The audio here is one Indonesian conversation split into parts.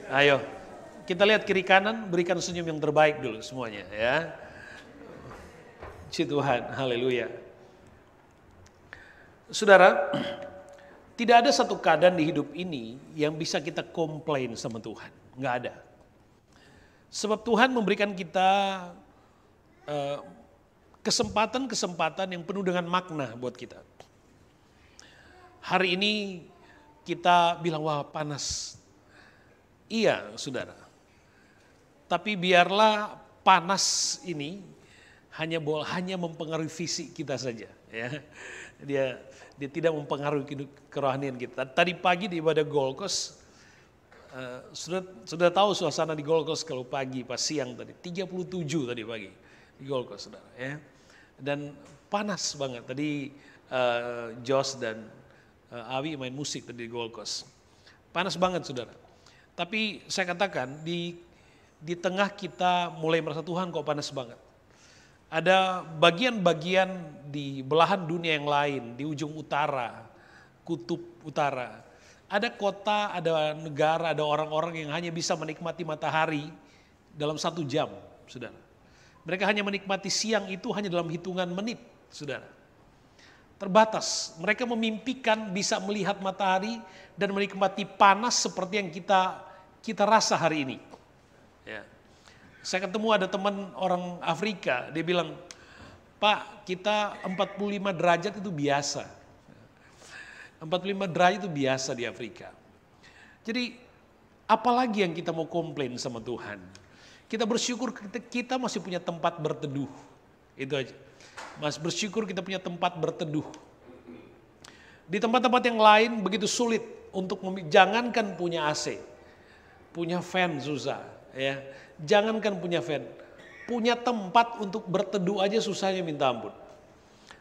Ayo, kita lihat kiri kanan, berikan senyum yang terbaik dulu semuanya ya. Puji Tuhan, haleluya. Saudara, tidak ada satu keadaan di hidup ini yang bisa kita komplain sama Tuhan. Nggak ada. Sebab Tuhan memberikan kita kesempatan-kesempatan yang penuh dengan makna buat kita. Hari ini kita bilang, wah panas. Iya saudara. Tapi biarlah panas ini hanya mempengaruhi fisik kita saja. Ya. Dia tidak mempengaruhi kerohanian kita. Tadi pagi di ibadah Gold Coast, sudah tahu suasana di Gold Coast kalau pagi, pas siang tadi, 37 tadi pagi di Gold Coast saudara. Ya. Dan panas banget, tadi Josh dan Awi main musik tadi di Gold Coast. Panas banget saudara. Tapi saya katakan di tengah kita mulai merasa Tuhan kok panas banget. Ada bagian-bagian di belahan dunia yang lain, di ujung utara, kutub utara. Ada kota, ada negara, ada orang-orang yang hanya bisa menikmati matahari dalam 1 jam, saudara. Mereka hanya menikmati siang itu hanya dalam hitungan menit, saudara. Terbatas, mereka memimpikan bisa melihat matahari dan menikmati panas seperti yang kita rasa hari ini. Ya. Saya ketemu ada teman orang Afrika, dia bilang, Pak, kita 45 derajat itu biasa. 45 derajat itu biasa di Afrika. Jadi apalagi yang kita mau komplain sama Tuhan? Kita bersyukur kita masih punya tempat berteduh. Itu aja. Mas bersyukur kita punya tempat berteduh. Di tempat-tempat yang lain begitu sulit untuk jangankan punya AC, punya fan susah, ya. Jangankan punya fan, punya tempat untuk berteduh aja susahnya minta ampun.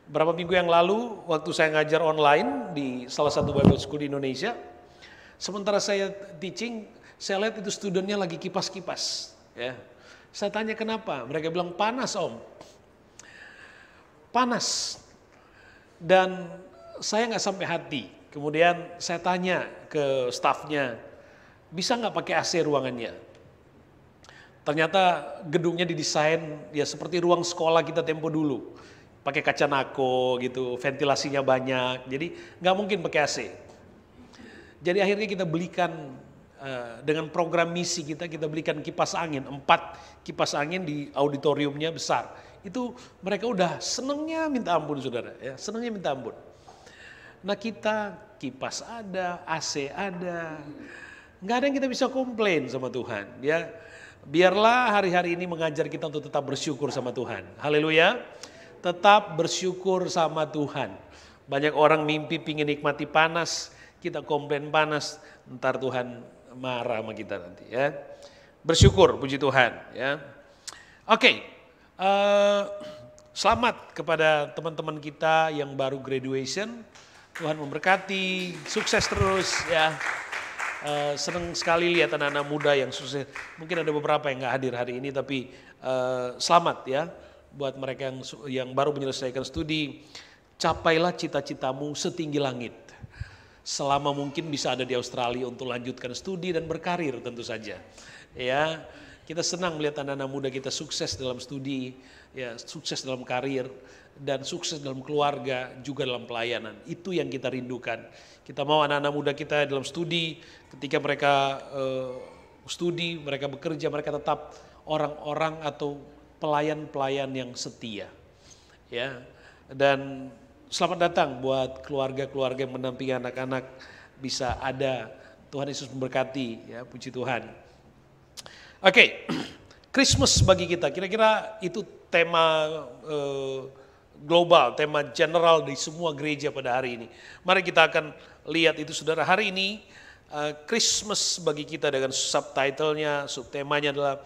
Berapa minggu yang lalu waktu saya ngajar online di salah satu Bible School di Indonesia, sementara saya teaching, saya lihat itu studentnya lagi kipas-kipas, ya. Saya tanya kenapa, mereka bilang panas om. Panas. Dan saya nggak sampai hati. Kemudian saya tanya ke stafnya, bisa nggak pakai AC ruangannya? Ternyata gedungnya didesain ya seperti ruang sekolah kita tempo dulu. Pakai kaca nako gitu, ventilasinya banyak. Jadi nggak mungkin pakai AC. Jadi akhirnya kita belikan dengan program misi kita belikan kipas angin, 4 kipas angin di auditoriumnya besar. Itu mereka udah senengnya minta ampun saudara, ya senengnya minta ampun. Nah kita kipas ada, AC ada, nggak ada yang kita bisa komplain sama Tuhan. Ya biarlah hari-hari ini mengajar kita untuk tetap bersyukur sama Tuhan. Haleluya, tetap bersyukur sama Tuhan. Banyak orang mimpi pingin nikmati panas, kita komplain panas, ntar Tuhan marah sama kita nanti. Ya bersyukur, puji Tuhan. Ya oke. Selamat kepada teman-teman kita yang baru graduation. Tuhan memberkati, sukses terus ya. Senang sekali lihat anak-anak muda yang sukses. Mungkin ada beberapa yang nggak hadir hari ini, tapi selamat ya buat mereka yang baru menyelesaikan studi. Capailah cita-citamu setinggi langit. Selama mungkin bisa ada di Australia untuk lanjutkan studi dan berkarir tentu saja. Ya. Kita senang melihat anak-anak muda kita sukses dalam studi, ya, sukses dalam karir, dan sukses dalam keluarga, juga dalam pelayanan. Itu yang kita rindukan. Kita mau anak-anak muda kita dalam studi, ketika mereka studi, mereka bekerja, mereka tetap orang-orang atau pelayan-pelayan yang setia. Ya, dan selamat datang buat keluarga-keluarga yang mendampingi anak-anak bisa ada. Tuhan Yesus memberkati, ya, puji Tuhan. Oke, Christmas bagi kita, kira-kira itu tema global, tema general di semua gereja pada hari ini. Mari kita akan lihat itu saudara. Hari ini Christmas bagi kita dengan subtitlenya, subtemanya adalah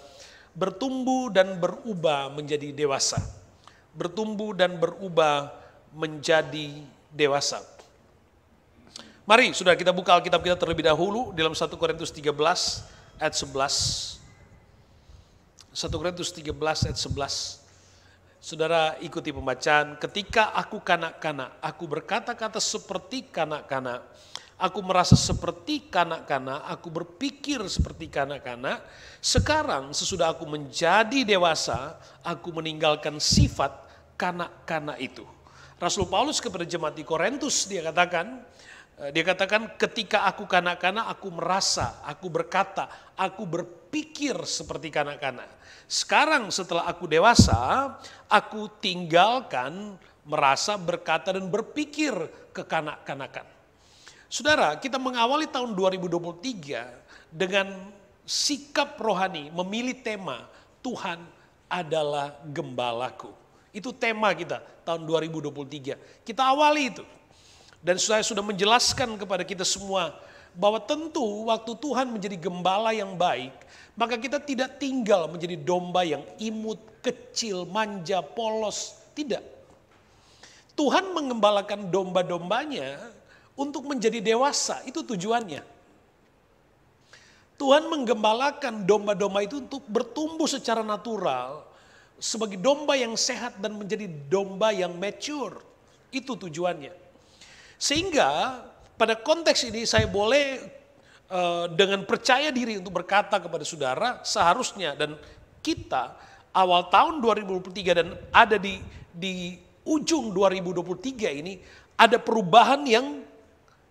bertumbuh dan berubah menjadi dewasa. Bertumbuh dan berubah menjadi dewasa. Mari saudara kita buka Alkitab kita terlebih dahulu dalam 1 Korintus 13 ayat 11. 1 Korintus 13 ayat 11. Saudara ikuti pembacaan. Ketika aku kanak-kanak, aku berkata-kata seperti kanak-kanak. Aku merasa seperti kanak-kanak, aku berpikir seperti kanak-kanak. Sekarang sesudah aku menjadi dewasa, aku meninggalkan sifat kanak-kanak itu. Rasul Paulus kepada jemaat di Korintus dia katakan ketika aku kanak-kanak aku merasa, aku berkata, aku berpikir seperti kanak-kanak. Sekarang setelah aku dewasa, aku tinggalkan merasa, berkata dan berpikir kekanak-kanakan. Saudara, kita mengawali tahun 2023 dengan sikap rohani, memilih tema Tuhan adalah gembalaku. Itu tema kita tahun 2023. Kita awali itu. Dan saya sudah menjelaskan kepada kita semua bahwa tentu waktu Tuhan menjadi gembala yang baik, maka kita tidak tinggal menjadi domba yang imut, kecil, manja, polos. Tidak. Tuhan mengembalakan domba-dombanya untuk menjadi dewasa, itu tujuannya. Tuhan menggembalakan domba-domba itu untuk bertumbuh secara natural sebagai domba yang sehat dan menjadi domba yang mature. Itu tujuannya. Sehingga pada konteks ini saya boleh dengan percaya diri untuk berkata kepada saudara, seharusnya dan kita awal tahun 2023 dan ada di ujung 2023 ini ada perubahan yang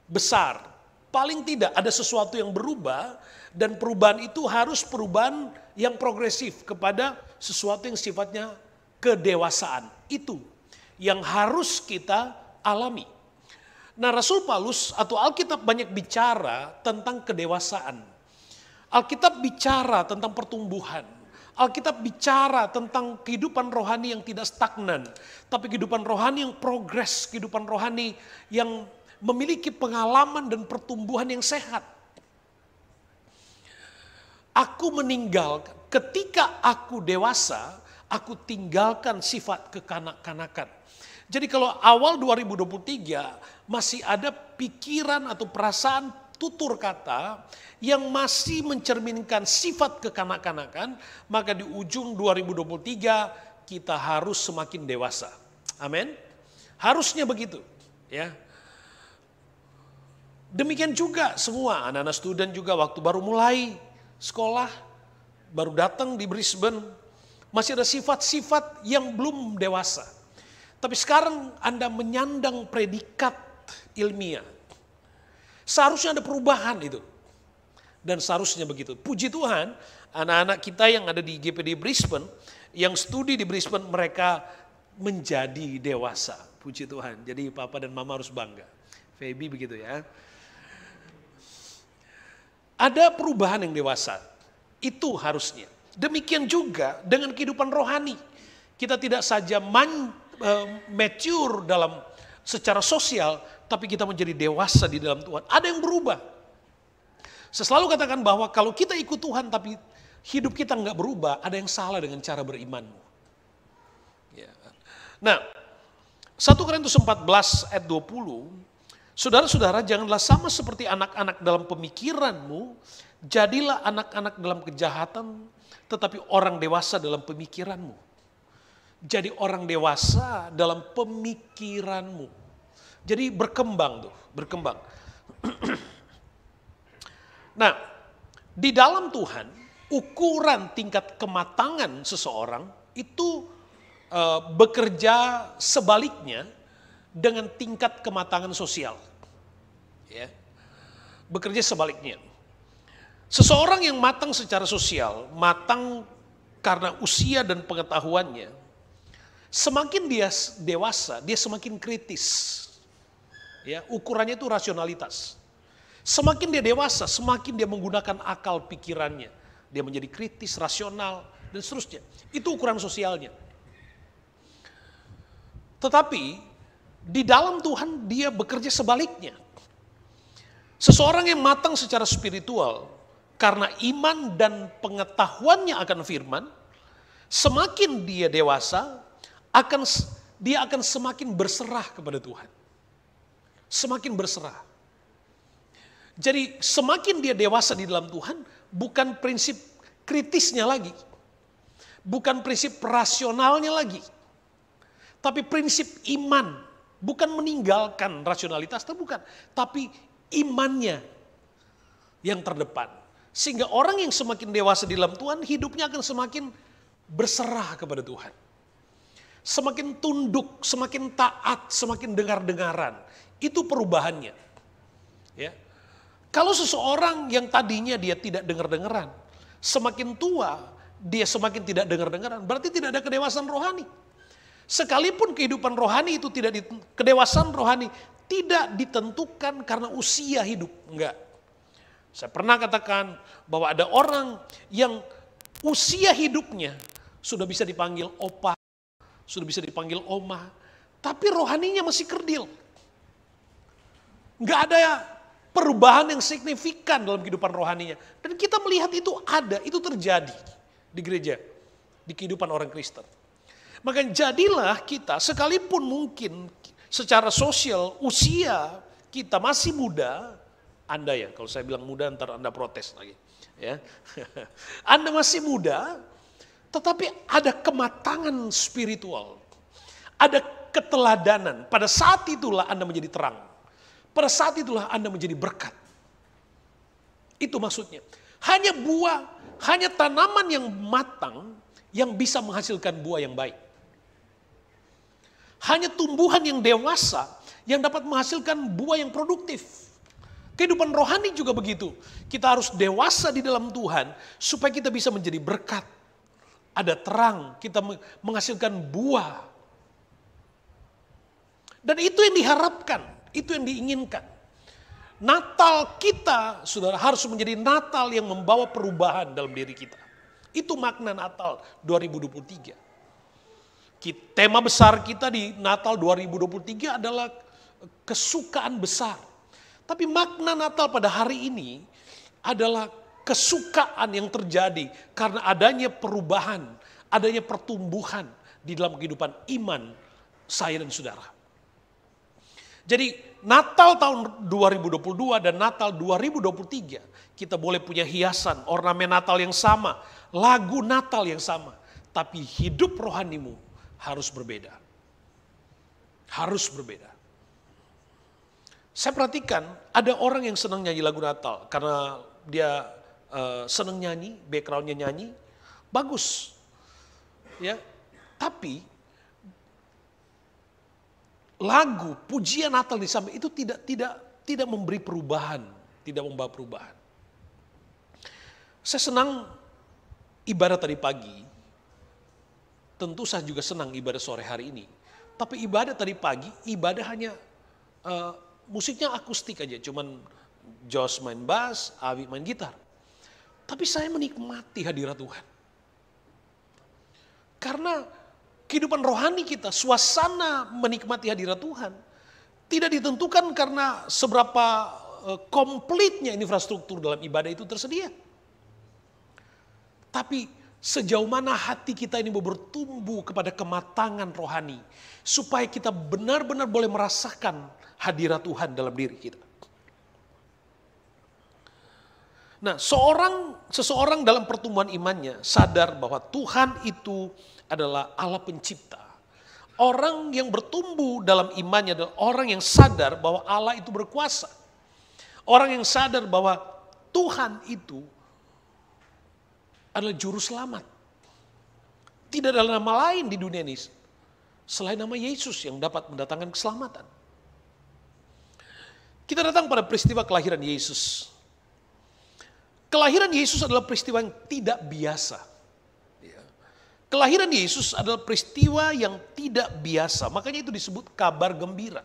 besar. Paling tidak ada sesuatu yang berubah dan perubahan itu harus perubahan yang progresif kepada sesuatu yang sifatnya kedewasaan. Itu yang harus kita alami. Nah, Rasul Paulus atau Alkitab banyak bicara tentang kedewasaan. Alkitab bicara tentang pertumbuhan. Alkitab bicara tentang kehidupan rohani yang tidak stagnan. Tapi kehidupan rohani yang progres, kehidupan rohani yang memiliki pengalaman dan pertumbuhan yang sehat. Aku meninggalkan, ketika aku dewasa, aku tinggalkan sifat kekanak-kanakan. Jadi kalau awal 2023 masih ada pikiran atau perasaan tutur kata yang masih mencerminkan sifat kekanak-kanakan, maka di ujung 2023 kita harus semakin dewasa. Amin. Harusnya begitu, ya. Demikian juga semua anak-anak student juga waktu baru mulai sekolah, baru datang di Brisbane, masih ada sifat-sifat yang belum dewasa. Tapi sekarang Anda menyandang predikat ilmiah. Seharusnya ada perubahan itu. Dan seharusnya begitu. Puji Tuhan, anak-anak kita yang ada di GPD Brisbane, yang studi di Brisbane, mereka menjadi dewasa. Puji Tuhan. Jadi papa dan mama harus bangga. Feby begitu ya. Ada perubahan yang dewasa. Itu harusnya. Demikian juga dengan kehidupan rohani. Kita tidak saja mature dalam secara sosial, tapi kita menjadi dewasa di dalam Tuhan. Ada yang berubah. Saya selalu katakan bahwa kalau kita ikut Tuhan tapi hidup kita nggak berubah, ada yang salah dengan cara berimanmu. Ya. Nah, 1 Korintus 14 ayat 20, saudara-saudara janganlah sama seperti anak-anak dalam pemikiranmu, jadilah anak-anak dalam kejahatan, tetapi orang dewasa dalam pemikiranmu. Jadi orang dewasa dalam pemikiranmu. Jadi berkembang tuh, berkembang. Nah, di dalam Tuhan, ukuran tingkat kematangan seseorang itu bekerja sebaliknya dengan tingkat kematangan sosial. Ya. Bekerja sebaliknya. Seseorang yang matang secara sosial, matang karena usia dan pengetahuannya, semakin dia dewasa, dia semakin kritis. Ya, ukurannya itu rasionalitas. Semakin dia dewasa, semakin dia menggunakan akal pikirannya. Dia menjadi kritis, rasional, dan seterusnya. Itu ukuran sosialnya. Tetapi di dalam Tuhan dia bekerja sebaliknya. Seseorang yang matang secara spiritual karena iman dan pengetahuannya akan firman, semakin dia dewasa, dia akan semakin berserah kepada Tuhan. Semakin berserah. Jadi semakin dia dewasa di dalam Tuhan, bukan prinsip kritisnya lagi. Bukan prinsip rasionalnya lagi. Tapi prinsip iman. Bukan meninggalkan rasionalitas, bukan. Tapi imannya yang terdepan. Sehingga orang yang semakin dewasa di dalam Tuhan, hidupnya akan semakin berserah kepada Tuhan. Semakin tunduk, semakin taat, semakin dengar-dengaran. Itu perubahannya. Ya. Kalau seseorang yang tadinya dia tidak dengar-dengaran, semakin tua dia semakin tidak dengar-dengaran, berarti tidak ada kedewasaan rohani. Sekalipun kehidupan rohani itu kedewasaan rohani tidak ditentukan karena usia hidup, enggak. Saya pernah katakan bahwa ada orang yang usia hidupnya sudah bisa dipanggil opa, sudah bisa dipanggil oma, tapi rohaninya masih kerdil. Enggak ada perubahan yang signifikan dalam kehidupan rohaninya. Dan kita melihat itu ada, itu terjadi di gereja, di kehidupan orang Kristen. Maka jadilah kita, sekalipun mungkin secara sosial usia kita masih muda, Anda ya, kalau saya bilang muda ntar Anda protes lagi. Ya. Anda masih muda, tetapi ada kematangan spiritual, ada keteladanan. Pada saat itulah Anda menjadi terang. Pada saat itulah Anda menjadi berkat. Itu maksudnya. Hanya buah, hanya tanaman yang matang yang bisa menghasilkan buah yang baik. Hanya tumbuhan yang dewasa yang dapat menghasilkan buah yang produktif. Kehidupan rohani juga begitu. Kita harus dewasa di dalam Tuhan supaya kita bisa menjadi berkat. Ada terang, kita menghasilkan buah. Dan itu yang diharapkan, itu yang diinginkan. Natal kita, saudara, harus menjadi Natal yang membawa perubahan dalam diri kita. Itu makna Natal 2023. Tema besar kita di Natal 2023 adalah kesukaan besar. Tapi makna Natal pada hari ini adalah kesukaan yang terjadi karena adanya perubahan, adanya pertumbuhan di dalam kehidupan iman saya dan saudara. Jadi Natal tahun 2022 dan Natal 2023 kita boleh punya hiasan, ornamen Natal yang sama, lagu Natal yang sama. Tapi hidup rohanimu harus berbeda. Harus berbeda. Saya perhatikan ada orang yang senang nyanyi lagu Natal karena dia senang nyanyi, backgroundnya nyanyi, bagus. Ya, tapi lagu pujian Natal di samping itu tidak memberi perubahan, tidak membawa perubahan. Saya senang ibadah tadi pagi. Tentu saya juga senang ibadah sore hari ini. Tapi ibadah tadi pagi, ibadah hanya musiknya akustik aja. Cuman Josh main bass, Awi main gitar. Tapi saya menikmati hadirat Tuhan. Karena kehidupan rohani kita, suasana menikmati hadirat Tuhan, tidak ditentukan karena seberapa komplitnya infrastruktur dalam ibadah itu tersedia. Tapi sejauh mana hati kita ini bertumbuh kepada kematangan rohani. Supaya kita benar-benar boleh merasakan hadirat Tuhan dalam diri kita. Nah, seseorang dalam pertumbuhan imannya sadar bahwa Tuhan itu adalah Allah pencipta. Orang yang bertumbuh dalam imannya adalah orang yang sadar bahwa Allah itu berkuasa. Orang yang sadar bahwa Tuhan itu adalah juru selamat. Tidak ada nama lain di dunia ini selain nama Yesus yang dapat mendatangkan keselamatan. Kita datang pada peristiwa kelahiran Yesus. Kelahiran Yesus adalah peristiwa yang tidak biasa. Kelahiran Yesus adalah peristiwa yang tidak biasa. Makanya itu disebut kabar gembira.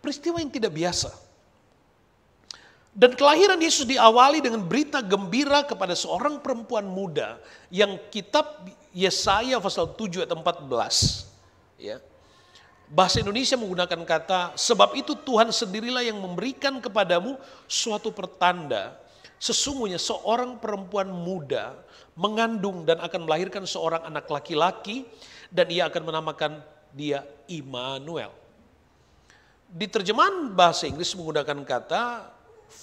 Peristiwa yang tidak biasa. Dan kelahiran Yesus diawali dengan berita gembira kepada seorang perempuan muda yang kitab Yesaya pasal 7 ayat 14. Ya. Bahasa Indonesia menggunakan kata, sebab itu Tuhan sendirilah yang memberikan kepadamu suatu pertanda. Sesungguhnya seorang perempuan muda mengandung dan akan melahirkan seorang anak laki-laki dan ia akan menamakan dia Immanuel. Di terjemahan bahasa Inggris menggunakan kata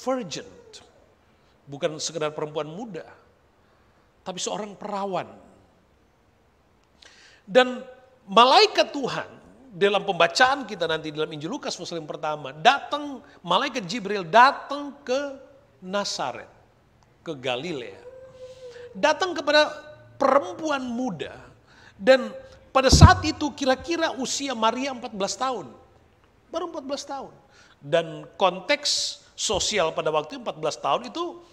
virgin, bukan sekedar perempuan muda, tapi seorang perawan. Dan malaikat Tuhan dalam pembacaan kita nanti dalam Injil Lukas pasal yang pertama, datang malaikat Jibril datang ke Nazaret, ke Galilea. Datang kepada perempuan muda, dan pada saat itu kira-kira usia Maria 14 tahun. Baru 14 tahun. Dan konteks sosial pada waktu 14 tahun itu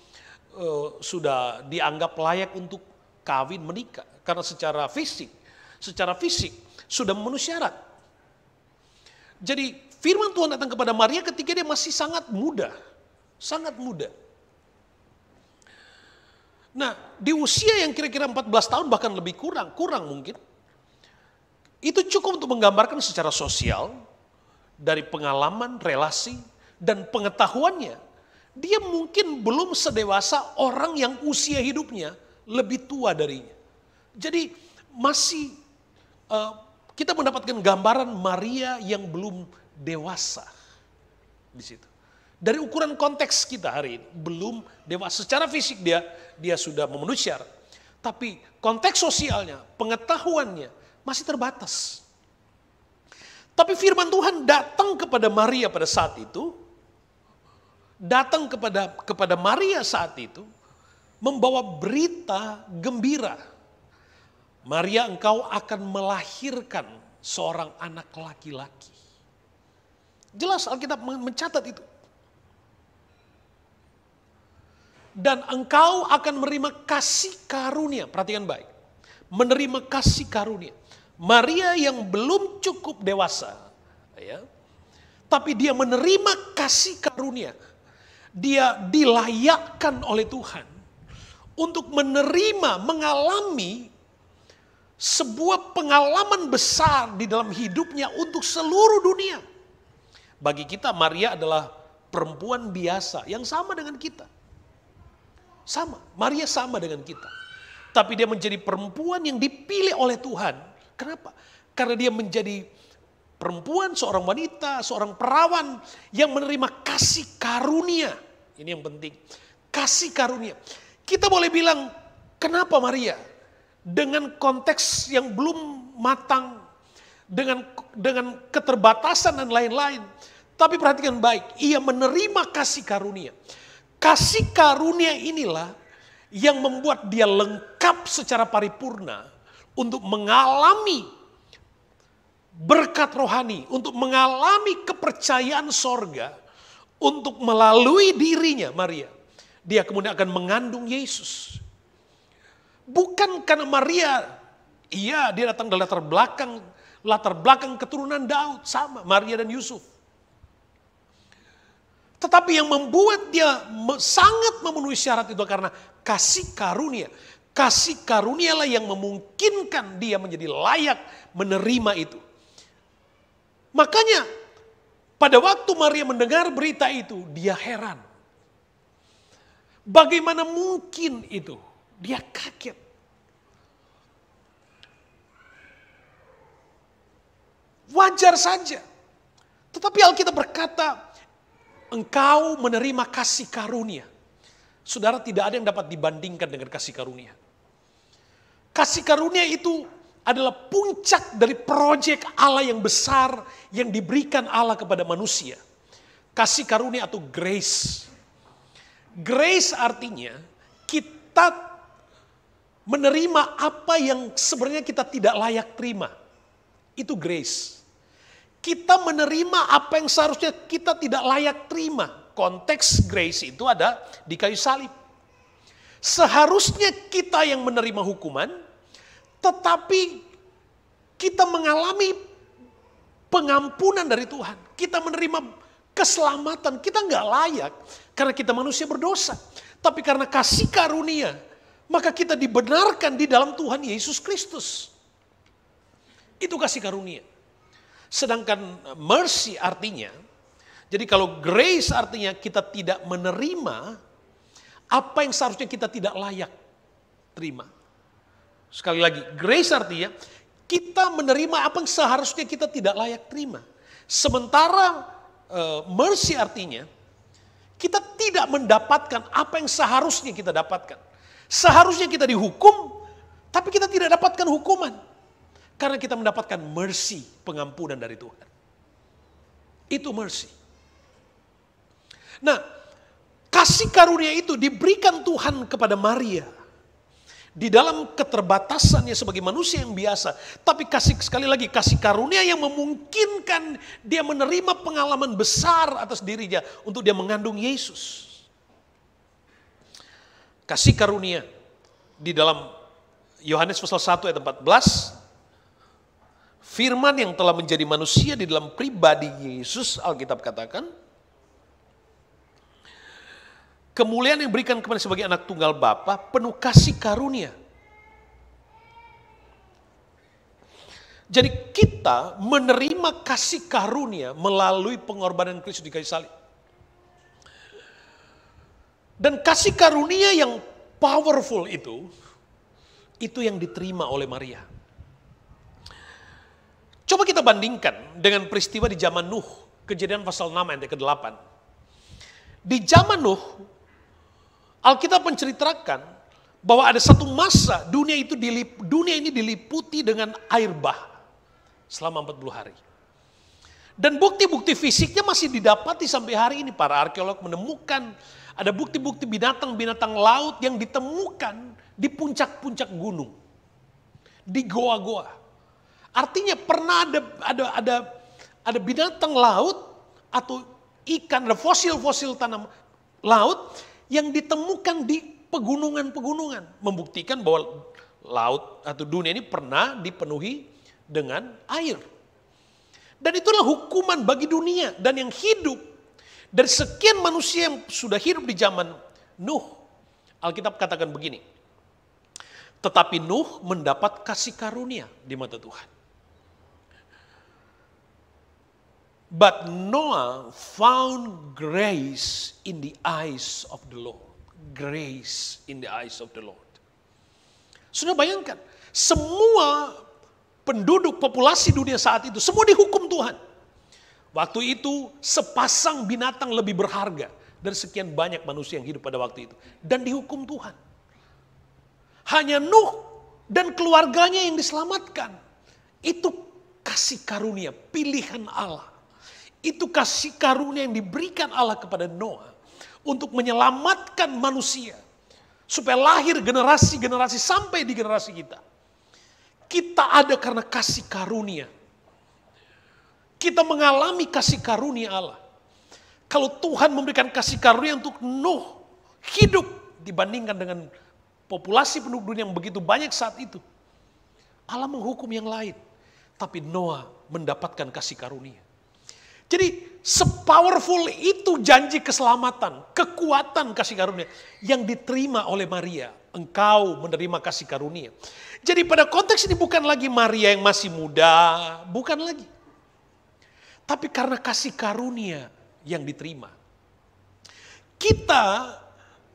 sudah dianggap layak untuk kawin menikah. Karena secara fisik sudah memenuhi syarat. Jadi firman Tuhan datang kepada Maria ketika dia masih sangat muda. Sangat muda. Nah, di usia yang kira-kira 14 tahun bahkan lebih kurang mungkin. Itu cukup untuk menggambarkan secara sosial, dari pengalaman, relasi, dan pengetahuannya. Dia mungkin belum sedewasa orang yang usia hidupnya lebih tua darinya. Jadi masih kita mendapatkan gambaran Maria yang belum dewasa di situ. Dari ukuran konteks kita hari ini, belum dewasa. Secara fisik dia sudah memenuhi syarat. Tapi konteks sosialnya, pengetahuannya masih terbatas. Tapi firman Tuhan datang kepada Maria pada saat itu, datang kepada Maria saat itu, membawa berita gembira. Maria, engkau akan melahirkan seorang anak laki-laki. Jelas Alkitab mencatat itu. Dan engkau akan menerima kasih karunia. Perhatikan baik. Menerima kasih karunia. Maria yang belum cukup dewasa, ya, tapi dia menerima kasih karunia. Dia dilayakkan oleh Tuhan untuk menerima, mengalami sebuah pengalaman besar di dalam hidupnya untuk seluruh dunia. Bagi kita Maria adalah perempuan biasa yang sama dengan kita. Sama, Maria sama dengan kita. Tapi dia menjadi perempuan yang dipilih oleh Tuhan. Kenapa? Karena dia menjadi perempuan, seorang wanita, seorang perawan yang menerima kasih karunia. Ini yang penting. Kasih karunia. Kita boleh bilang, kenapa Maria? Dengan konteks yang belum matang, dengan keterbatasan dan lain-lain. Tapi perhatikan baik, ia menerima kasih karunia. Kasih karunia inilah yang membuat dia lengkap secara paripurna untuk mengalami berkat rohani, untuk mengalami kepercayaan sorga, untuk melalui dirinya Maria. Dia kemudian akan mengandung Yesus. Bukan karena Maria, dia datang dari latar belakang keturunan Daud, sama Maria dan Yusuf. Tetapi yang membuat dia sangat memenuhi syarat itu karena kasih karunia. Kasih karunialah yang memungkinkan dia menjadi layak menerima itu. Makanya pada waktu Maria mendengar berita itu, dia heran. Bagaimana mungkin itu? Dia kaget. Wajar saja. Tetapi Alkitab berkata, engkau menerima kasih karunia. Saudara, tidak ada yang dapat dibandingkan dengan kasih karunia. Kasih karunia itu adalah puncak dari proyek Allah yang besar yang diberikan Allah kepada manusia. Kasih karunia atau grace. Grace artinya kita menerima apa yang sebenarnya kita tidak layak terima. Itu grace. Kita menerima apa yang seharusnya kita tidak layak terima. Konteks grace itu ada di kayu salib. Seharusnya kita yang menerima hukuman, tetapi kita mengalami pengampunan dari Tuhan. Kita menerima keselamatan. Kita nggak layak karena kita manusia berdosa. Tapi karena kasih karunia, maka kita dibenarkan di dalam Tuhan Yesus Kristus. Itu kasih karunia. Sedangkan mercy artinya, jadi kalau grace artinya kita tidak menerima apa yang seharusnya kita tidak layak terima. Sekali lagi, grace artinya kita menerima apa yang seharusnya kita tidak layak terima. Sementara mercy artinya kita tidak mendapatkan apa yang seharusnya kita dapatkan. Seharusnya kita dihukum, tapi kita tidak dapatkan hukuman. Karena kita mendapatkan mercy, pengampunan dari Tuhan. Itu mercy. Nah, kasih karunia itu diberikan Tuhan kepada Maria. Di dalam keterbatasannya sebagai manusia yang biasa. Tapi sekali lagi kasih karunia yang memungkinkan dia menerima pengalaman besar atas dirinya untuk dia mengandung Yesus. Kasih karunia di dalam Yohanes pasal 1 ayat 14. Firman yang telah menjadi manusia di dalam pribadi Yesus, Alkitab katakan. Kemuliaan yang diberikan kepada sebagai anak tunggal Bapa, penuh kasih karunia. Jadi kita menerima kasih karunia melalui pengorbanan Kristus di kayu salib. Dan kasih karunia yang powerful itu yang diterima oleh Maria. Coba kita bandingkan dengan peristiwa di zaman Nuh, Kejadian pasal 6 ayat ke-8. Di zaman Nuh, Alkitab menceritakan bahwa ada satu masa dunia ini diliputi dengan air bah selama 40 hari. Dan bukti-bukti fisiknya masih didapati sampai hari ini. Para arkeolog menemukan ada bukti-bukti binatang-binatang laut yang ditemukan di puncak-puncak gunung, di goa-goa. Artinya pernah ada binatang laut atau ikan, ada fosil-fosil tanam laut yang ditemukan di pegunungan-pegunungan, membuktikan bahwa laut atau dunia ini pernah dipenuhi dengan air. Dan itulah hukuman bagi dunia dan yang hidup dari sekian manusia yang sudah hidup di zaman Nuh. Alkitab katakan begini, tetapi Nuh mendapat kasih karunia di mata Tuhan. But Noah found grace in the eyes of the Lord. Grace in the eyes of the Lord. Sudah bayangkan, semua penduduk populasi dunia saat itu, semua dihukum Tuhan. Waktu itu sepasang binatang lebih berharga dari sekian banyak manusia yang hidup pada waktu itu. Dan dihukum Tuhan. Hanya Nuh dan keluarganya yang diselamatkan. Itu kasih karunia, pilihan Allah. Itu kasih karunia yang diberikan Allah kepada Noah untuk menyelamatkan manusia. Supaya lahir generasi-generasi sampai di generasi kita. Kita ada karena kasih karunia. Kita mengalami kasih karunia Allah. Kalau Tuhan memberikan kasih karunia untuk Nuh hidup dibandingkan dengan populasi penduduk dunia yang begitu banyak saat itu. Allah menghukum yang lain. Tapi Noah mendapatkan kasih karunia. Jadi sepowerful itu janji keselamatan, kekuatan kasih karunia yang diterima oleh Maria. Engkau menerima kasih karunia. Jadi pada konteks ini bukan lagi Maria yang masih muda, bukan lagi. Tapi karena kasih karunia yang diterima. Kita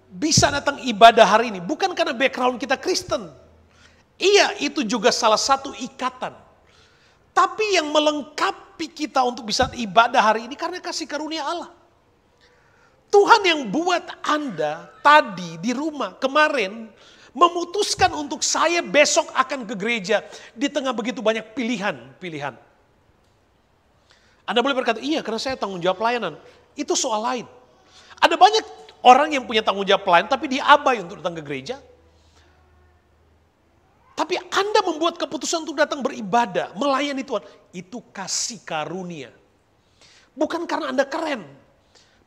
bisa datang ibadah hari ini bukan karena background kita Kristen. Iya, itu juga salah satu ikatan. Tapi yang melengkapi kita untuk bisa ibadah hari ini karena kasih karunia Allah. Tuhan yang buat Anda tadi di rumah kemarin memutuskan untuk saya besok akan ke gereja di tengah begitu banyak pilihan. Anda boleh berkata, iya karena saya tanggung jawab pelayanan. Itu soal lain. Ada banyak orang yang punya tanggung jawab pelayanan tapi dia abai untuk datang ke gereja. Tapi Anda membuat keputusan untuk datang beribadah, melayani Tuhan. Itu kasih karunia. Bukan karena Anda keren.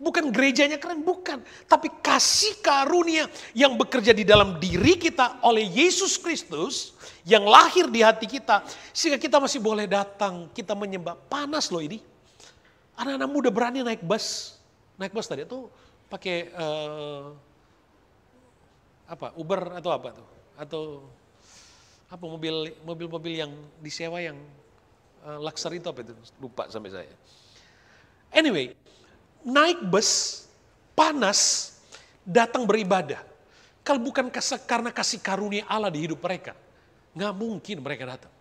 Bukan gerejanya keren, bukan. Tapi kasih karunia yang bekerja di dalam diri kita oleh Yesus Kristus. Yang lahir di hati kita. Sehingga kita masih boleh datang, kita menyembah. Panas loh ini. Anak-anak muda berani naik bus. Naik bus tadi itu pakai Uber atau apa tuh? Atau apa mobil-mobil yang disewa yang luxury itu apa itu? Lupa sampai saya. Anyway, naik bus, panas, datang beribadah. Kalau bukan karena kasih karunia Allah di hidup mereka, nggak mungkin mereka datang.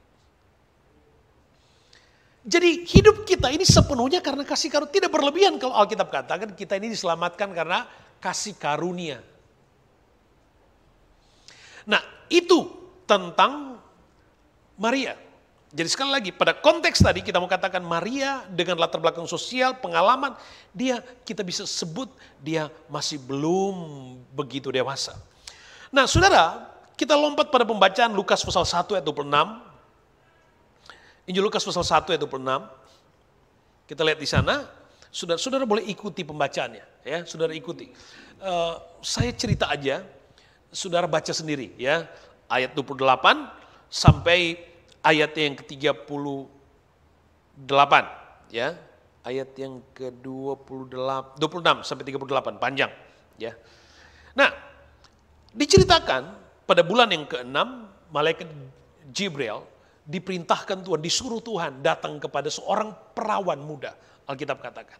Jadi hidup kita ini sepenuhnya karena kasih karunia. Tidak berlebihan kalau Alkitab katakan kita ini diselamatkan karena kasih karunia. Nah itu tentang Maria. Jadi sekali lagi, pada konteks tadi kita mau katakan Maria dengan latar belakang sosial, pengalaman, kita bisa sebut dia masih belum begitu dewasa. Nah saudara, kita lompat pada pembacaan Lukas pasal 1 ayat 26. Injil Lukas pasal 1 ayat 26. Kita lihat di sana, saudara boleh ikuti pembacaannya. Ya, saudara ikuti. Saya cerita aja, saudara baca sendiri ya. Ayat 28 sampai ayat yang ke-38 ya. Ayat yang ke-26 sampai 38 panjang ya. Nah, diceritakan pada bulan yang ke-6 malaikat Jibril diperintahkan Tuhan, disuruh Tuhan datang kepada seorang perawan muda, Alkitab katakan.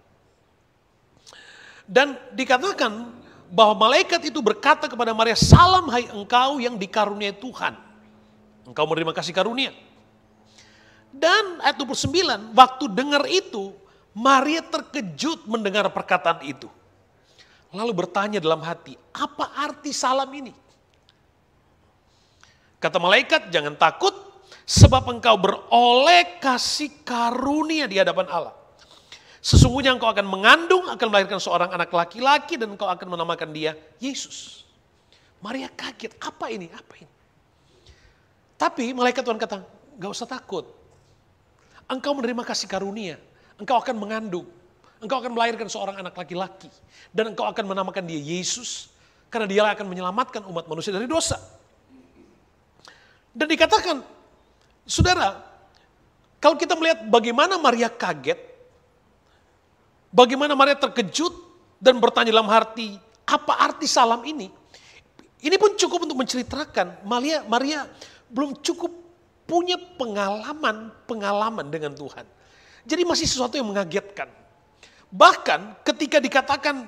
Dan dikatakan bahwa malaikat itu berkata kepada Maria, "Salam hai engkau yang dikaruniai Tuhan. Engkau menerima kasih karunia." Dan ayat 29, waktu dengar itu, Maria terkejut mendengar perkataan itu. Lalu bertanya dalam hati, apa arti salam ini? Kata malaikat, jangan takut, sebab engkau beroleh kasih karunia di hadapan Allah. Sesungguhnya engkau akan mengandung, akan melahirkan seorang anak laki-laki, dan engkau akan menamakan dia Yesus. Maria kaget, apa ini? Apa ini? Tapi malaikat Tuhan kata, gak usah takut. Engkau menerima kasih karunia, engkau akan mengandung, engkau akan melahirkan seorang anak laki-laki, dan engkau akan menamakan dia Yesus, karena dia akan menyelamatkan umat manusia dari dosa. Dan dikatakan, saudara, kalau kita melihat bagaimana Maria kaget, bagaimana Maria terkejut dan bertanya dalam hati, apa arti salam ini? Ini pun cukup untuk menceritakan Maria belum cukup punya pengalaman dengan Tuhan. Jadi masih sesuatu yang mengagetkan. Bahkan ketika dikatakan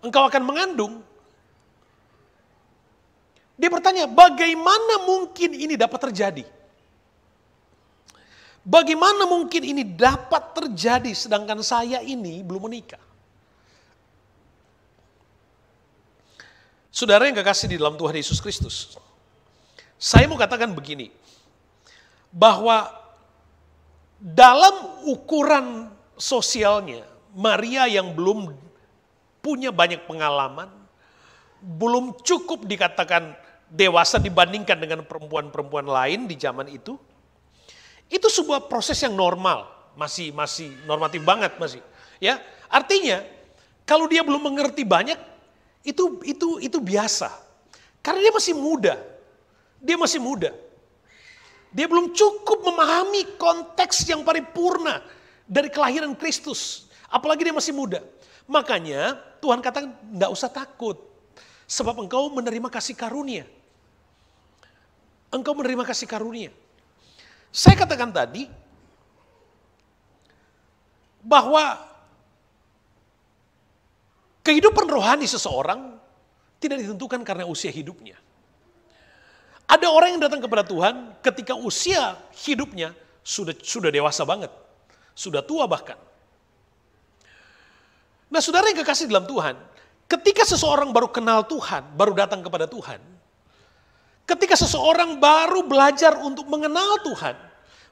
engkau akan mengandung, dia bertanya, bagaimana mungkin ini dapat terjadi? Bagaimana mungkin ini dapat terjadi sedangkan saya ini belum menikah? Saudara yang kekasih di dalam Tuhan Yesus Kristus, saya mau katakan begini, bahwa dalam ukuran sosialnya, Maria yang belum punya banyak pengalaman, belum cukup dikatakan dewasa dibandingkan dengan perempuan-perempuan lain di zaman itu sebuah proses yang normal, masih normatif banget masih. Ya, artinya kalau dia belum mengerti banyak, itu biasa, karena dia masih muda, Dia belum cukup memahami konteks yang paripurna dari kelahiran Kristus. Apalagi dia masih muda. Makanya Tuhan katakan, enggak usah takut. Sebab engkau menerima kasih karunia. Engkau menerima kasih karunia. Saya katakan tadi, bahwa kehidupan rohani seseorang tidak ditentukan karena usia hidupnya. Ada orang yang datang kepada Tuhan ketika usia hidupnya sudah dewasa banget. Sudah tua bahkan. Nah saudara yang kekasih dalam Tuhan, ketika seseorang baru kenal Tuhan, baru datang kepada Tuhan, ketika seseorang baru belajar untuk mengenal Tuhan,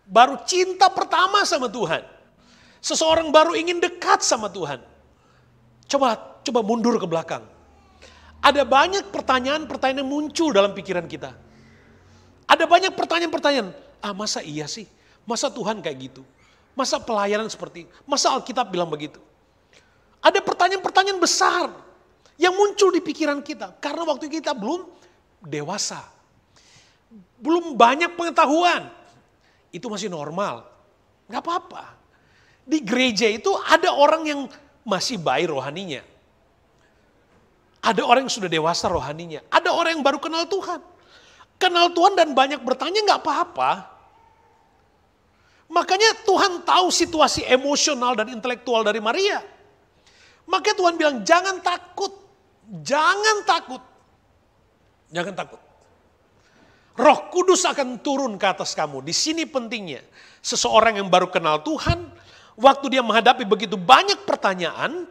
baru cinta pertama sama Tuhan, seseorang baru ingin dekat sama Tuhan, coba mundur ke belakang. Ada banyak pertanyaan-pertanyaan yang muncul dalam pikiran kita. Ada banyak pertanyaan-pertanyaan, masa iya sih? Masa Tuhan kayak gitu? Masa pelayanan seperti, masa Alkitab bilang begitu? Ada pertanyaan-pertanyaan besar yang muncul di pikiran kita. Karena waktu kita belum dewasa. Belum banyak pengetahuan. Itu masih normal. Gak apa-apa. Di gereja itu ada orang yang masih bayi rohaninya. Ada orang yang sudah dewasa rohaninya. Ada orang yang baru kenal Tuhan. Kenal Tuhan dan banyak bertanya nggak apa-apa. Makanya Tuhan tahu situasi emosional dan intelektual dari Maria. Makanya Tuhan bilang jangan takut. Jangan takut. Jangan takut. Roh Kudus akan turun ke atas kamu. Di sini pentingnya. Seseorang yang baru kenal Tuhan. Waktu dia menghadapi begitu banyak pertanyaan.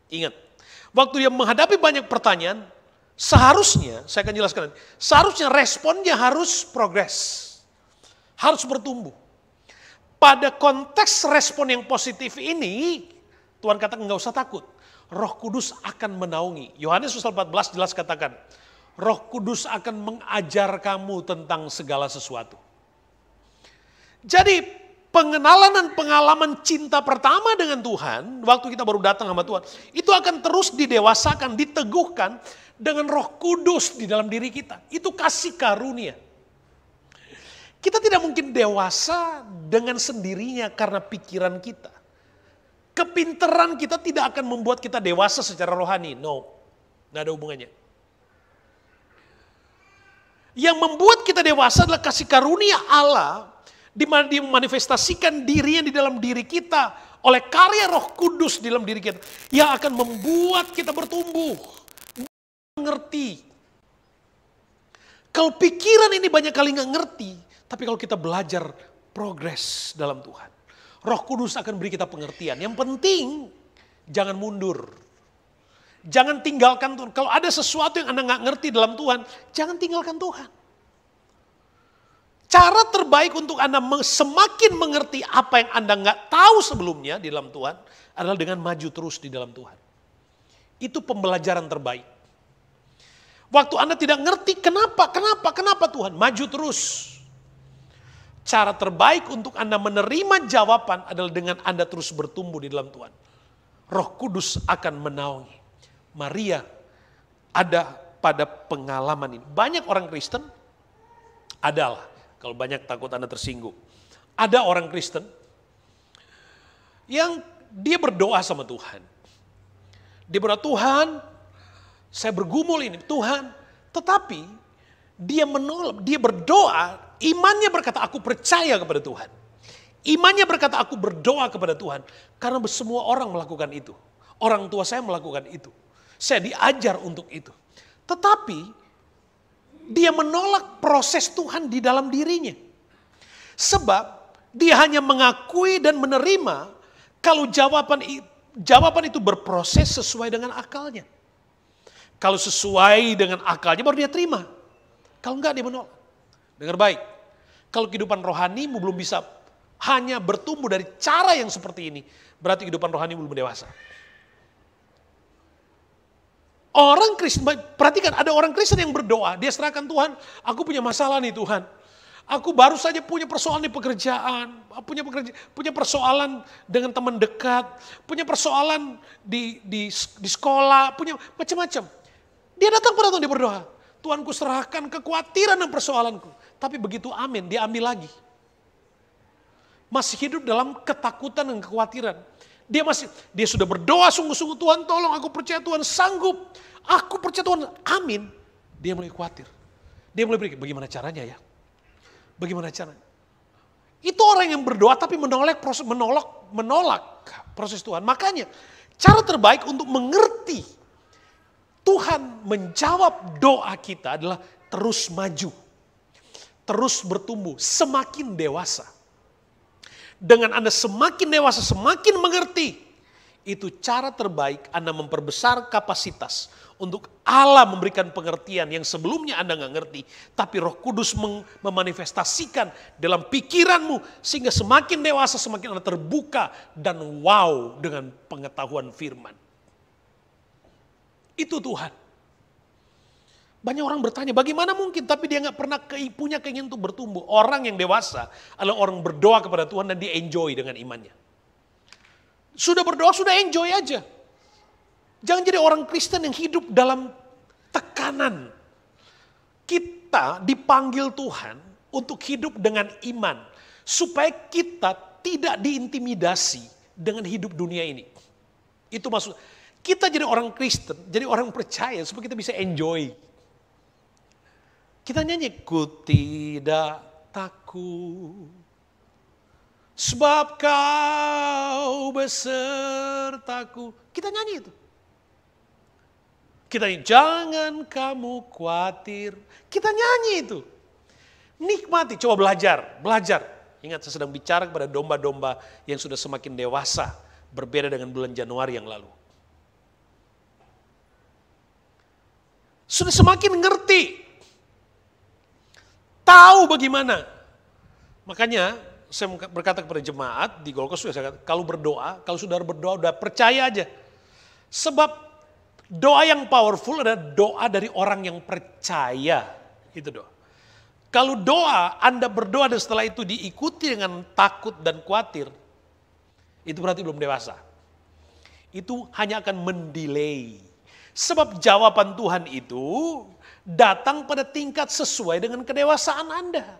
Ingat. Waktu dia menghadapi banyak pertanyaan. Seharusnya, saya akan jelaskan, seharusnya responnya harus progres. Harus bertumbuh. Pada konteks respon yang positif ini, Tuhan katakan nggak usah takut. Roh Kudus akan menaungi. Yohanes pasal 14 jelas katakan, Roh Kudus akan mengajar kamu tentang segala sesuatu. Jadi pengenalan dan pengalaman cinta pertama dengan Tuhan, waktu kita baru datang sama Tuhan, itu akan terus didewasakan, diteguhkan dengan Roh Kudus di dalam diri kita. Itu kasih karunia. Kita tidak mungkin dewasa dengan sendirinya karena pikiran kita. Kepinteran kita tidak akan membuat kita dewasa secara rohani. No, nggak ada hubungannya. Yang membuat kita dewasa adalah kasih karunia Allah, di mana Dia memanifestasikan dirinya di dalam diri kita oleh karya Roh Kudus di dalam diri kita, yang akan membuat kita bertumbuh, mengerti. Kalau pikiran ini banyak kali nggak ngerti, tapi kalau kita belajar progres dalam Tuhan, Roh Kudus akan beri kita pengertian. Yang penting jangan mundur. Jangan tinggalkan Tuhan. Kalau ada sesuatu yang Anda nggak ngerti dalam Tuhan, jangan tinggalkan Tuhan. Cara terbaik untuk Anda semakin mengerti apa yang Anda nggak tahu sebelumnya di dalam Tuhan adalah dengan maju terus di dalam Tuhan. Itu pembelajaran terbaik. Waktu Anda tidak ngerti kenapa Tuhan, maju terus. Cara terbaik untuk Anda menerima jawaban adalah dengan Anda terus bertumbuh di dalam Tuhan. Roh Kudus akan menaungi. Maria ada pada pengalaman ini. Banyak orang Kristen, adalah, kalau banyak takut Anda tersinggung. Ada orang Kristen yang dia berdoa sama Tuhan. Dia berdoa, Tuhan, saya bergumul ini, Tuhan. Tetapi dia menolak, dia berdoa, imannya berkata, aku percaya kepada Tuhan. Imannya berkata, aku berdoa kepada Tuhan. Karena semua orang melakukan itu. Orang tua saya melakukan itu. Saya diajar untuk itu. Tetapi dia menolak proses Tuhan di dalam dirinya. Sebab dia hanya mengakui dan menerima kalau jawaban itu berproses sesuai dengan akalnya. Kalau sesuai dengan akalnya baru dia terima. Kalau enggak dia menolak. Dengar baik. Kalau kehidupan rohanimu belum bisa hanya bertumbuh dari cara yang seperti ini, berarti kehidupan rohani belum dewasa. Orang Kristen, perhatikan, ada orang Kristen yang berdoa, dia serahkan Tuhan, aku punya masalah nih Tuhan. Aku baru saja punya persoalan di pekerjaan, punya persoalan dengan teman dekat, punya persoalan di sekolah, punya macam-macam. Dia datang pada Tuhan, dia berdoa, Tuhan ku serahkan kekhawatiran dan persoalanku. Tapi begitu amin, dia ambil lagi. Masih hidup dalam ketakutan dan kekhawatiran. Dia sudah berdoa sungguh-sungguh, Tuhan tolong, aku percaya Tuhan sanggup. Aku percaya Tuhan, amin. Dia mulai khawatir. Dia mulai berpikir, bagaimana caranya ya? Bagaimana caranya? Itu orang yang berdoa tapi menolak proses Tuhan. Makanya cara terbaik untuk mengerti Tuhan menjawab doa kita adalah terus maju. Terus bertumbuh, semakin dewasa. Dengan Anda semakin dewasa, semakin mengerti. Itu cara terbaik Anda memperbesar kapasitas untuk Allah memberikan pengertian yang sebelumnya Anda nggak ngerti. Tapi Roh Kudus memanifestasikan dalam pikiranmu. Sehingga semakin dewasa, semakin Anda terbuka dan wow dengan pengetahuan firman. Itu Tuhan. Banyak orang bertanya, bagaimana mungkin? Tapi dia nggak pernah punya keinginan untuk bertumbuh. Orang yang dewasa adalah orang berdoa kepada Tuhan dan dia enjoy dengan imannya. Sudah berdoa, sudah enjoy aja. Jangan jadi orang Kristen yang hidup dalam tekanan. Kita dipanggil Tuhan untuk hidup dengan iman. Supaya kita tidak diintimidasi dengan hidup dunia ini. Itu maksud. Kita jadi orang Kristen, jadi orang percaya supaya kita bisa enjoy. Kita nyanyi, ku tidak takut, sebab kau besertaku. Kita nyanyi itu. Kita nyanyi, jangan kamu khawatir. Kita nyanyi itu. Nikmati, coba belajar. Ingat, saya sedang bicara kepada domba-domba yang sudah semakin dewasa. Berbeda dengan bulan Januari yang lalu. Sudah semakin ngerti. Tahu bagaimana Makanya saya berkata kepada jemaat di Gold Coast, saya kata, kalau berdoa, kalau saudara berdoa udah percaya aja. Sebab doa yang powerful adalah doa dari orang yang percaya. Itu doa. Kalau doa, Anda berdoa dan setelah itu diikuti dengan takut dan khawatir, itu berarti belum dewasa. Itu hanya akan mendelay. Sebab jawaban Tuhan itu datang pada tingkat sesuai dengan kedewasaan Anda.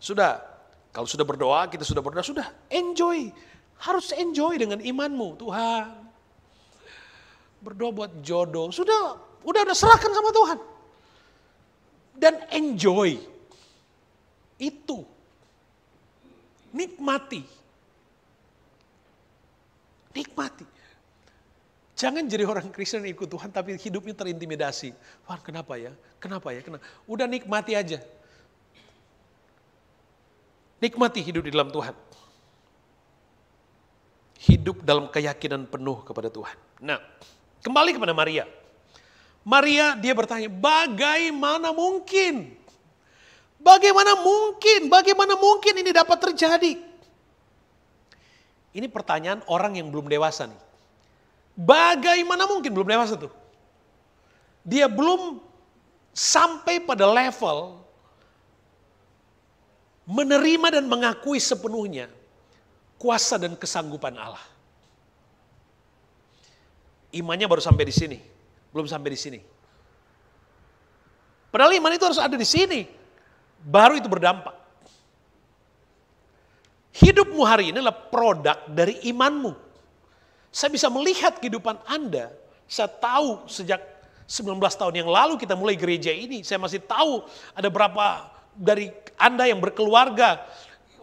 Sudah, kalau sudah berdoa, kita sudah berdoa, sudah enjoy. Harus enjoy dengan imanmu. Tuhan, berdoa buat jodoh, sudah serahkan sama Tuhan. Dan enjoy. Itu. Nikmati. Jangan jadi orang Kristen yang ikut Tuhan tapi hidupnya terintimidasi. Tuhan kenapa ya? Kenapa? Udah nikmati aja. Nikmati hidup di dalam Tuhan. Hidup dalam keyakinan penuh kepada Tuhan. Nah, kembali kepada Maria. Maria dia bertanya, bagaimana mungkin? Bagaimana mungkin ini dapat terjadi? Ini pertanyaan orang yang belum dewasa nih. Bagaimana mungkin belum dewasa tuh? Dia belum sampai pada level menerima dan mengakui sepenuhnya kuasa dan kesanggupan Allah. Imannya baru sampai di sini, belum sampai di sini. Padahal iman itu harus ada di sini, baru itu berdampak. Hidupmu hari ini adalah produk dari imanmu. Saya bisa melihat kehidupan Anda. Saya tahu sejak 19 tahun yang lalu kita mulai gereja ini. Saya masih tahu ada berapa dari Anda yang berkeluarga.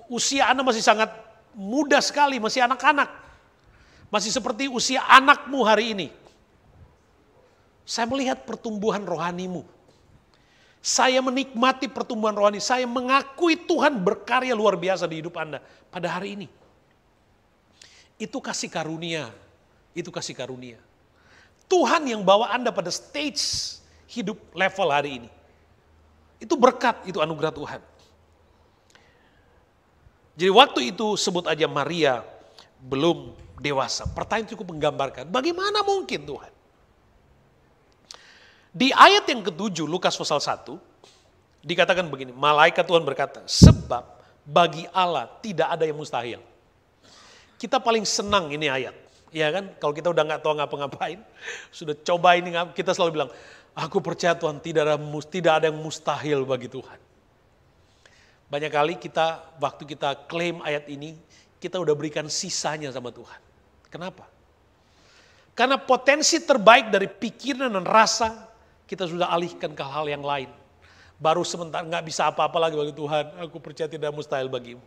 Usia Anda masih sangat muda sekali, masih anak-anak. Masih seperti usia anakmu hari ini. Saya melihat pertumbuhan rohanimu. Saya menikmati pertumbuhan rohani. Saya mengakui Tuhan berkarya luar biasa di hidup Anda pada hari ini. Itu kasih karunia. Itu kasih karunia. Tuhan yang bawa Anda pada stage hidup level hari ini. Itu berkat, itu anugerah Tuhan. Jadi waktu itu sebut aja Maria belum dewasa. Pertanyaan cukup menggambarkan. Bagaimana mungkin Tuhan? Di ayat yang ke-7 Lukas pasal 1 dikatakan begini, malaikat Tuhan berkata, sebab bagi Allah tidak ada yang mustahil. Kita paling senang ini ayat, ya kan? Kalau kita udah nggak tahu ngapa-ngapain, sudah coba ini, kita selalu bilang, aku percaya Tuhan tidak ada yang mustahil bagi Tuhan. Banyak kali waktu kita klaim ayat ini, kita udah berikan sisanya sama Tuhan. Kenapa? Karena potensi terbaik dari pikiran dan rasa kita sudah alihkan ke hal yang lain. Baru sebentar nggak bisa apa-apa lagi bagi Tuhan. Aku percaya tidak mustahil bagimu.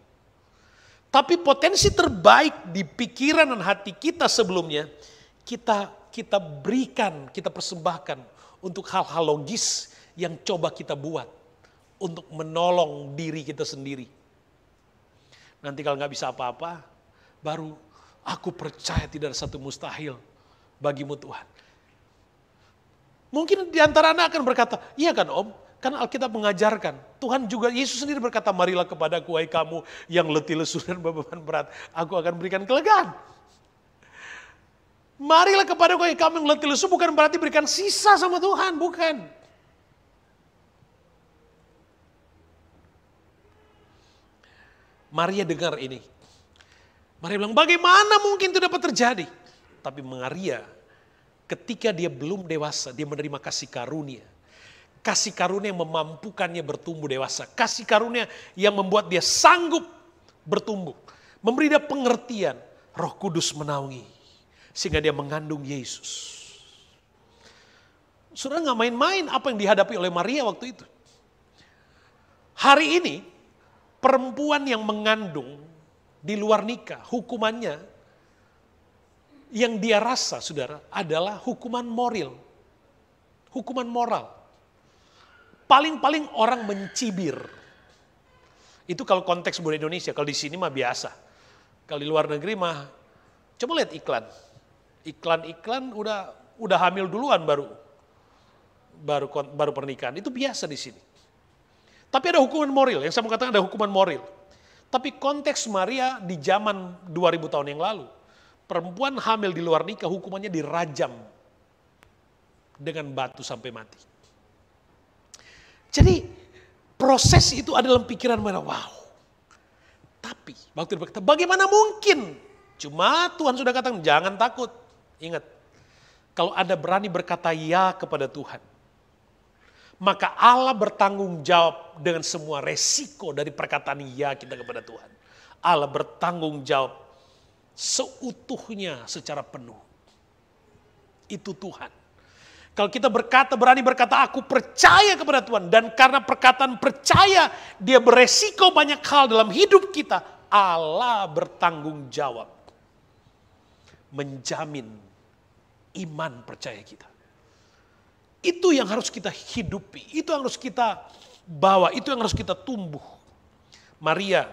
Tapi potensi terbaik di pikiran dan hati kita sebelumnya, kita berikan, kita persembahkan untuk hal-hal logis yang coba kita buat untuk menolong diri kita sendiri. Nanti kalau nggak bisa apa-apa, baru aku percaya tidak ada satu mustahil bagimu Tuhan. Mungkin di antara Anda akan berkata, iya kan Om, kan Alkitab mengajarkan. Tuhan juga, Yesus sendiri berkata, marilah kepadaku hai kamu yang letih lesu dan beban berat, aku akan berikan kelegaan. Marilah kepadaku hai kamu yang letih lesu bukan berarti berikan sisa sama Tuhan, bukan. Maria dengar ini. Maria bilang, bagaimana mungkin itu dapat terjadi? Tapi Maria, ketika dia belum dewasa, dia menerima kasih karunia. Kasih karunia yang memampukannya bertumbuh dewasa. Kasih karunia yang membuat dia sanggup bertumbuh. Memberi dia pengertian. Roh Kudus menaungi. Sehingga dia mengandung Yesus. Saudara gak main-main apa yang dihadapi oleh Maria waktu itu. Hari ini, perempuan yang mengandung di luar nikah, hukumannya yang dia rasa, saudara, adalah hukuman moral. Hukuman moral. Paling-paling orang mencibir. Itu kalau konteks budaya Indonesia, kalau di sini mah biasa. Kalau di luar negeri mah, coba lihat iklan. Iklan-iklan udah hamil duluan baru pernikahan. Itu biasa di sini. Tapi ada hukuman moral, yang saya mau katakan ada hukuman moral. Tapi konteks Maria di zaman 2000 tahun yang lalu, perempuan hamil di luar nikah hukumannya dirajam dengan batu sampai mati. Jadi proses itu ada dalam pikiran Maria, wow. Tapi waktu dia berkata, bagaimana mungkin? Cuma Tuhan sudah katakan, jangan takut. Ingat, kalau Anda berani berkata ya kepada Tuhan, maka Allah bertanggung jawab dengan semua resiko dari perkataan ya kita kepada Tuhan. Allah bertanggung jawab seutuhnya secara penuh. Itu Tuhan. Kalau kita berani berkata aku percaya kepada Tuhan. Dan karena perkataan percaya dia beresiko banyak hal dalam hidup kita. Allah bertanggung jawab. Menjamin iman percaya kita. Itu yang harus kita hidupi, itu yang harus kita bawa, itu yang harus kita tumbuh. Maria,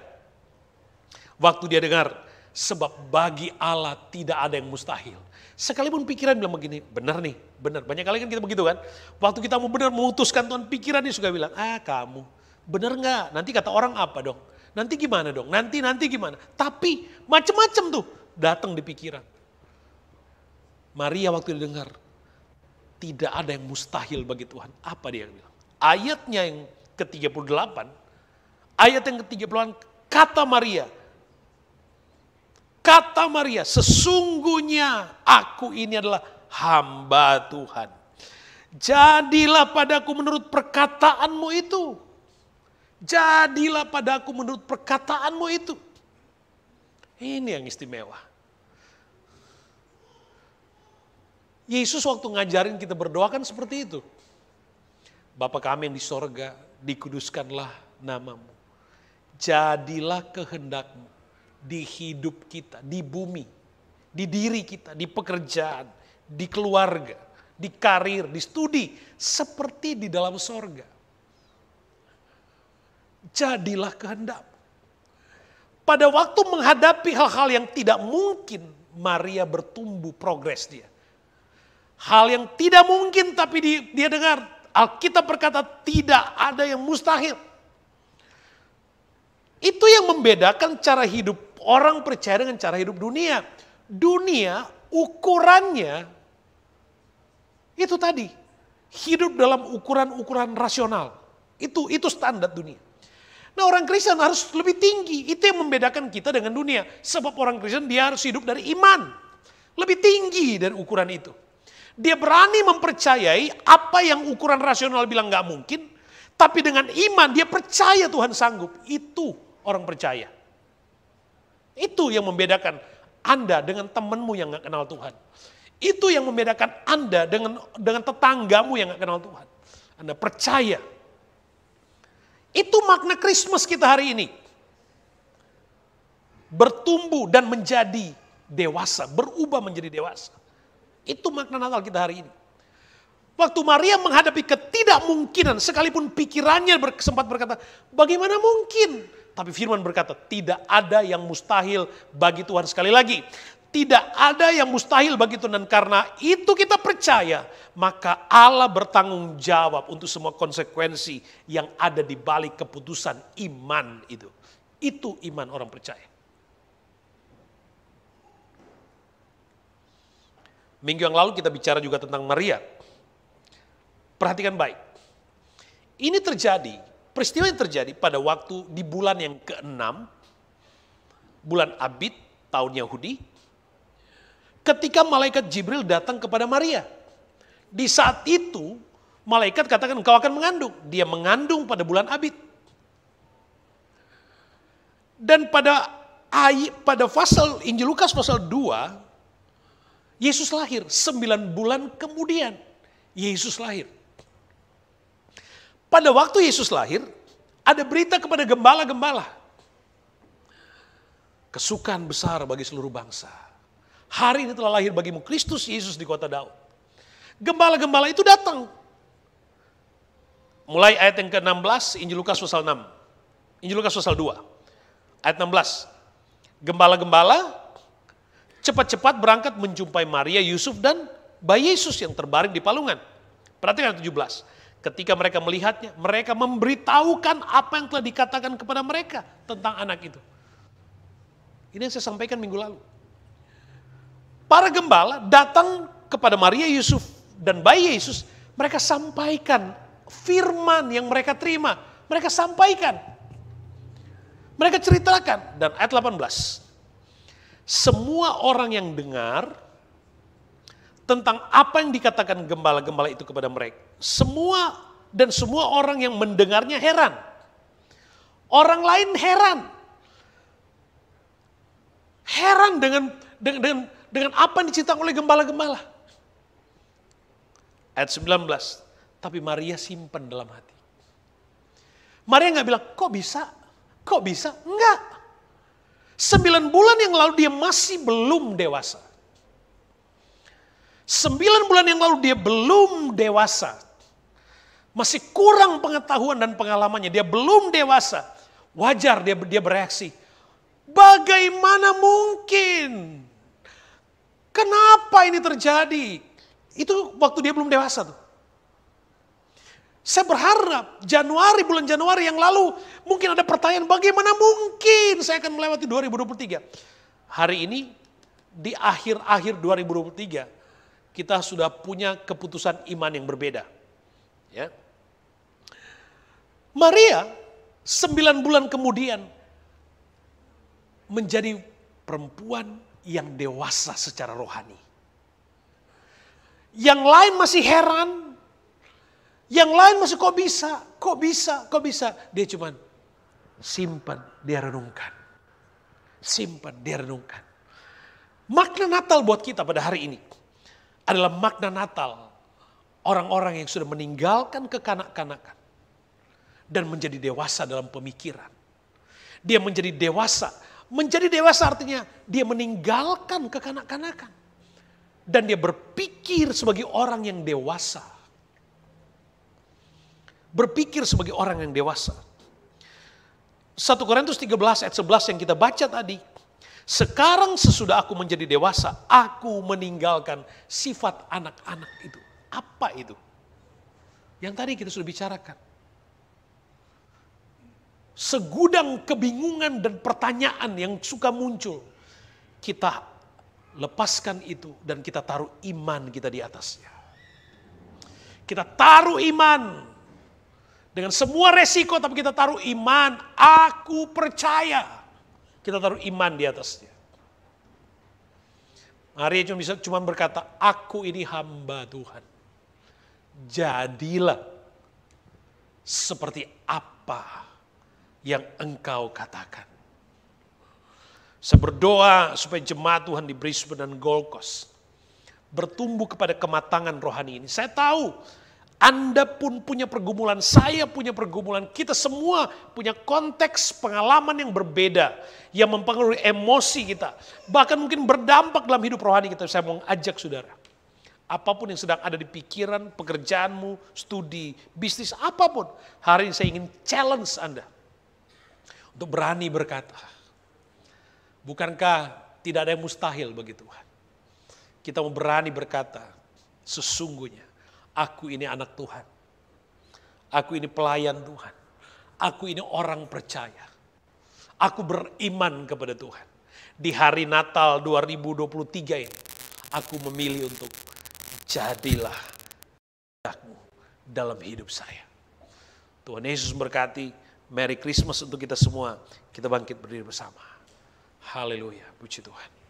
waktu dia dengar, sebab bagi Allah tidak ada yang mustahil. Sekalipun pikiran bilang begini, benar nih, benar. Banyak kali kan kita begitu kan. Waktu kita mau benar memutuskan Tuhan, pikiran dia suka bilang, kamu, benar nggak? Nanti kata orang apa dong? Nanti gimana dong? Nanti gimana? Tapi macam-macam tuh datang di pikiran. Maria waktu dia dengar, tidak ada yang mustahil bagi Tuhan. Apa dia bilang? Ayatnya yang ke-38, ayat yang ke-38, kata Maria, sesungguhnya aku ini adalah hamba Tuhan. Jadilah padaku menurut perkataanmu itu. Jadilah padaku menurut perkataanmu itu. Ini yang istimewa. Yesus waktu ngajarin kita berdoa kan seperti itu. Bapa kami yang di sorga, dikuduskanlah namamu. Jadilah kehendakmu di hidup kita, di bumi, di diri kita, di pekerjaan, di keluarga, di karir, di studi, seperti di dalam sorga. Jadilah kehendakmu. Pada waktu menghadapi hal-hal yang tidak mungkin, Maria bertumbuh progres dia. Hal yang tidak mungkin tapi dia dengar. Alkitab berkata tidak ada yang mustahil. Itu yang membedakan cara hidup orang percaya dengan cara hidup dunia. Dunia ukurannya itu tadi. Hidup dalam ukuran-ukuran rasional. Itu standar dunia. Nah orang Kristen harus lebih tinggi. Itu yang membedakan kita dengan dunia. Sebab orang Kristen dia harus hidup dari iman. Lebih tinggi dari ukuran itu. Dia berani mempercayai apa yang ukuran rasional bilang gak mungkin. Tapi dengan iman dia percaya Tuhan sanggup. Itu orang percaya. Itu yang membedakan Anda dengan temanmu yang gak kenal Tuhan. Itu yang membedakan Anda dengan tetanggamu yang gak kenal Tuhan. Anda percaya. Itu makna Christmas kita hari ini. Bertumbuh dan menjadi dewasa. Berubah menjadi dewasa. Itu makna Natal kita hari ini. Waktu Maria menghadapi ketidakmungkinan, sekalipun pikirannya sempat berkata, bagaimana mungkin? Tapi firman berkata, tidak ada yang mustahil bagi Tuhan. Sekali lagi, tidak ada yang mustahil bagi Tuhan. Dan karena itu kita percaya, maka Allah bertanggung jawab untuk semua konsekuensi yang ada di balik keputusan iman itu. Itu iman orang percaya. Minggu yang lalu kita bicara juga tentang Maria. Perhatikan baik. Ini terjadi, peristiwa yang terjadi pada waktu di bulan yang ke-6, bulan Abib, tahun Yahudi, ketika malaikat Jibril datang kepada Maria. Di saat itu, malaikat katakan engkau akan mengandung. Dia mengandung pada bulan Abib. Dan pada pasal Injil Lukas pasal 2, Yesus lahir 9 bulan kemudian. Yesus lahir. Pada waktu Yesus lahir, ada berita kepada gembala-gembala. Kesukaan besar bagi seluruh bangsa. Hari ini telah lahir bagimu Kristus Yesus di kota Daud. Gembala-gembala itu datang. Mulai ayat yang ke-16, Injil Lukas pasal 6. Injil Lukas pasal 2. Ayat 16. Gembala-gembala cepat-cepat berangkat menjumpai Maria, Yusuf dan bayi Yesus yang terbaring di palungan. Perhatikan ayat 17. Ketika mereka melihatnya, mereka memberitahukan apa yang telah dikatakan kepada mereka tentang anak itu. Ini yang saya sampaikan minggu lalu. Para gembala datang kepada Maria, Yusuf, dan bayi Yesus. Mereka sampaikan firman yang mereka terima. Mereka sampaikan. Mereka ceritakan. Dan ayat 18. Semua orang yang dengar tentang apa yang dikatakan gembala-gembala itu kepada mereka. Semua orang yang mendengarnya heran. Orang lain heran. Heran dengan apa yang diceritakan oleh gembala-gembala. Ayat 19. Tapi Maria simpan dalam hati. Maria nggak bilang, kok bisa? Kok bisa? Enggak. 9 bulan yang lalu dia masih belum dewasa. 9 bulan yang lalu dia belum dewasa. Masih kurang pengetahuan dan pengalamannya. Dia belum dewasa. Wajar dia bereaksi. Bagaimana mungkin? Kenapa ini terjadi? Itu waktu dia belum dewasa tuh. Saya berharap bulan Januari yang lalu mungkin ada pertanyaan, bagaimana mungkin saya akan melewati 2023. Hari ini di akhir-akhir 2023 kita sudah punya keputusan iman yang berbeda. Ya. Maria 9 bulan kemudian menjadi perempuan yang dewasa secara rohani. Yang lain masih heran, yang lain masih kok bisa. Dia cuman simpan, dia renungkan. Simpan, dia renungkan. Makna Natal buat kita pada hari ini adalah makna Natal orang-orang yang sudah meninggalkan kekanak-kanakan dan menjadi dewasa dalam pemikiran. Dia menjadi dewasa. Menjadi dewasa artinya dia meninggalkan kekanak-kanakan. Dan dia berpikir sebagai orang yang dewasa. Berpikir sebagai orang yang dewasa. 1 Korintus 13 ayat 11 yang kita baca tadi. Sekarang sesudah aku menjadi dewasa, aku meninggalkan sifat anak-anak itu. Apa itu? Yang tadi kita sudah bicarakan. Segudang kebingungan dan pertanyaan yang suka muncul. Kita lepaskan itu dan kita taruh iman kita di atasnya. Kita taruh iman. Dengan semua resiko tapi kita taruh iman. Aku percaya. Kita taruh iman di atasnya. Maria cuma berkata, aku ini hamba Tuhan. Jadilah seperti apa yang engkau katakan. Saya berdoa supaya jemaat Tuhan di Brisbane dan Gold Coast bertumbuh kepada kematangan rohani ini. Saya tahu Anda pun punya pergumulan, saya punya pergumulan, kita semua punya konteks pengalaman yang berbeda yang mempengaruhi emosi kita. Bahkan mungkin berdampak dalam hidup rohani kita. Saya mau ajak saudara, apapun yang sedang ada di pikiran, pekerjaanmu, studi, bisnis, apapun. Hari ini saya ingin challenge Anda untuk berani berkata, bukankah tidak ada yang mustahil bagi Tuhan? Kita mau berani berkata, sesungguhnya aku ini anak Tuhan. Aku ini pelayan Tuhan. Aku ini orang percaya. Aku beriman kepada Tuhan. Di hari Natal 2023 ini, aku memilih untuk jadilah kehendakmu dalam hidup saya. Tuhan Yesus berkati. Merry Christmas untuk kita semua. Kita bangkit berdiri bersama. Haleluya, puji Tuhan.